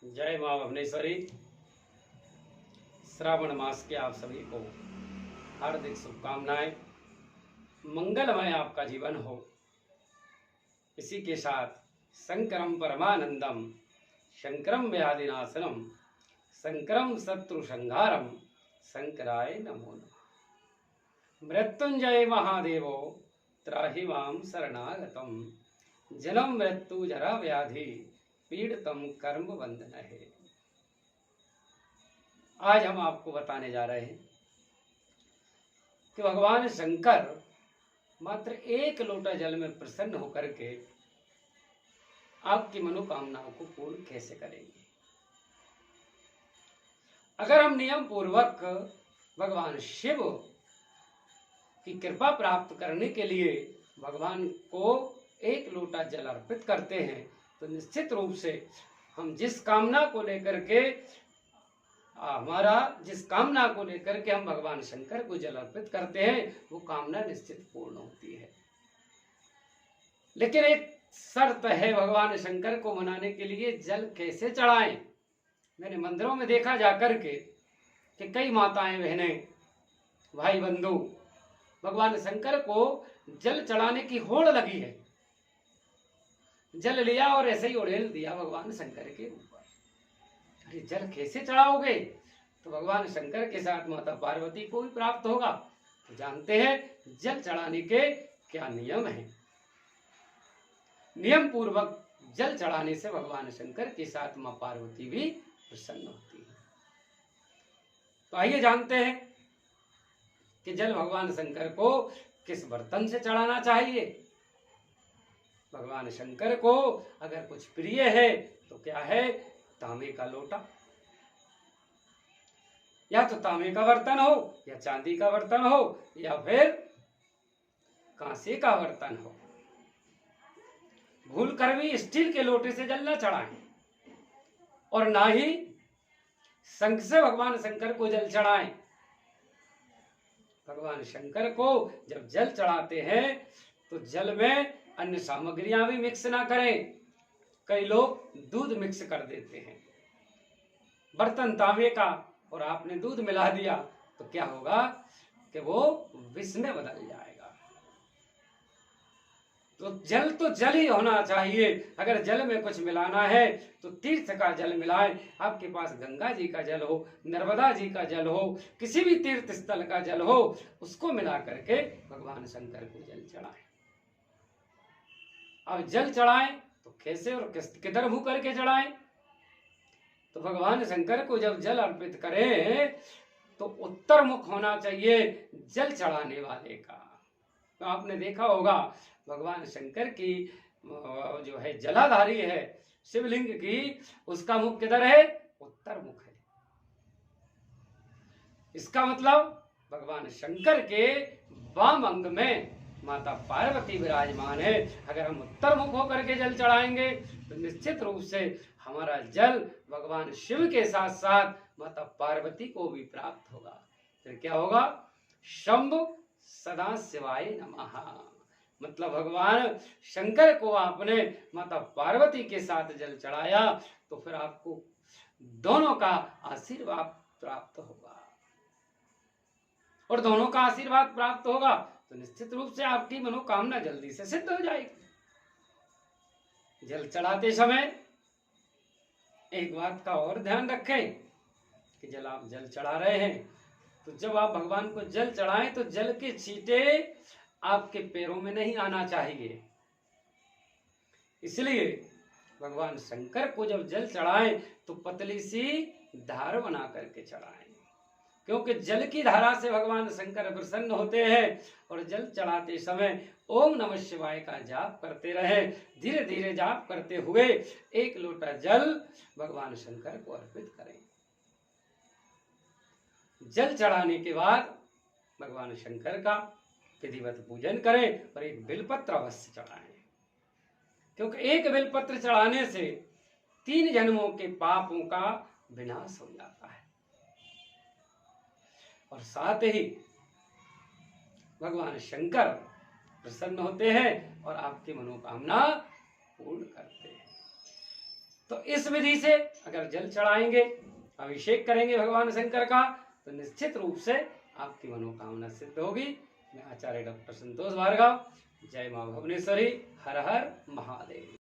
जय माँ भुवनेश्वरी। श्रावण मास के आप सभी को हार्दिक शुभकामनाएं। मंगलमय आपका जीवन हो। इसी के साथ शंकरम परमानंदम, शंकरम व्याधिनाशनम, शंकरम शत्रु संहारम, शंकराय नमो नमः। मृत्युंजय महादेवो त्राहि मां शरणागतम, जन्म मृत्यु जरा व्याधि पीड़ितम कर्म बंधन है। आज हम आपको बताने जा रहे हैं कि भगवान शंकर मात्र एक लोटा जल में प्रसन्न होकर के आपकी मनोकामनाओं को पूर्ण कैसे करेंगे। अगर हम नियम पूर्वक भगवान शिव की कृपा प्राप्त करने के लिए भगवान को एक लोटा जल अर्पित करते हैं तो निश्चित रूप से हम जिस कामना को लेकर के हम भगवान शंकर को जल अर्पित करते हैं वो कामना निश्चित पूर्ण होती है। लेकिन एक शर्त है भगवान शंकर को मनाने के लिए, जल कैसे चढ़ाएं। मैंने मंदिरों में देखा जाकर के कि कई माताएं बहनें भाई बंधु भगवान शंकर को जल चढ़ाने की होड़ लगी है। जल लिया और ऐसे ही उड़ेल दिया भगवान शंकर के ऊपर। अरे जल कैसे चढ़ाओगे? तो भगवान शंकर के साथ माता पार्वती को भी प्राप्त होगा। तो जानते हैं जल चढ़ाने के क्या नियम हैं। नियम पूर्वक जल चढ़ाने से भगवान शंकर के साथ मां पार्वती भी प्रसन्न होती है। तो आइए जानते हैं कि जल भगवान शंकर को किस बर्तन से चढ़ाना चाहिए। भगवान शंकर को अगर कुछ प्रिय है तो क्या है, तांबे का लोटा, या तो तांबे का बर्तन हो या चांदी का बर्तन हो या फिर कांसे का बर्तन हो। भूल कर भी स्टील के लोटे से जल न चढ़ाएं और ना ही शंख से भगवान शंकर को जल चढ़ाएं। भगवान शंकर को जब जल चढ़ाते हैं तो जल में अन्य सामग्रियां भी मिक्स ना करें। कई लोग दूध मिक्स कर देते हैं। बर्तन तांबे का और आपने दूध मिला दिया तो क्या होगा कि वो विष में बदल जाएगा। तो जल ही होना चाहिए। अगर जल में कुछ मिलाना है तो तीर्थ का जल मिलाएं। आपके पास गंगा जी का जल हो, नर्मदा जी का जल हो, किसी भी तीर्थ स्थल का जल हो, उसको मिला करके भगवान शंकर को जल चढ़ाएं। अब जल चढ़ाएं तो कैसे और किधर मुंह करके चढ़ाएं। तो भगवान शंकर को जब जल अर्पित करें तो उत्तर मुख होना चाहिए जल चढ़ाने वाले का। तो आपने देखा होगा भगवान शंकर की जो है जलाधारी है शिवलिंग की, उसका मुख किधर है, उत्तर मुख है। इसका मतलब भगवान शंकर के वाम अंग में माता पार्वती विराजमान है। अगर हम उत्तर मुख होकर के जल चढ़ाएंगे तो निश्चित रूप से हमारा जल भगवान शिव के साथ साथ माता पार्वती को भी प्राप्त होगा। फिर क्या होगा, शंभु सदा शिवाय नमः। मतलब भगवान शंकर को आपने माता पार्वती के साथ जल चढ़ाया तो फिर आपको दोनों का आशीर्वाद प्राप्त होगा। और दोनों का आशीर्वाद प्राप्त होगा तो निश्चित रूप से आपकी मनोकामना जल्दी से सिद्ध हो जाएगी। जल चढ़ाते समय एक बात का और ध्यान रखें कि जब आप जल चढ़ा रहे हैं तो जब आप भगवान को जल चढ़ाएं तो जल के छींटे आपके पैरों में नहीं आना चाहिए। इसलिए भगवान शंकर को जब जल चढ़ाएं तो पतली सी धार बना करके चढ़ाएं, क्योंकि जल की धारा से भगवान शंकर प्रसन्न होते हैं। और जल चढ़ाते समय ओम नमः शिवाय का जाप करते रहे। धीरे धीरे जाप करते हुए एक लोटा जल भगवान शंकर को अर्पित करें। जल चढ़ाने के बाद भगवान शंकर का विधिवत पूजन करें और एक बिलपत्र अवश्य चढ़ाएं, क्योंकि एक बिलपत्र चढ़ाने से 3 जन्मों के पापों का विनाश हो जाता है। और साथ ही भगवान शंकर प्रसन्न होते हैं और आपकी मनोकामना पूर्ण करते हैं। तो इस विधि से अगर जल चढ़ाएंगे, अभिषेक करेंगे भगवान शंकर का, तो निश्चित रूप से आपकी मनोकामना सिद्ध होगी। मैं आचार्य डॉक्टर संतोष भार्गव, जय मां भुवनेश्वरी, हर हर महादेव।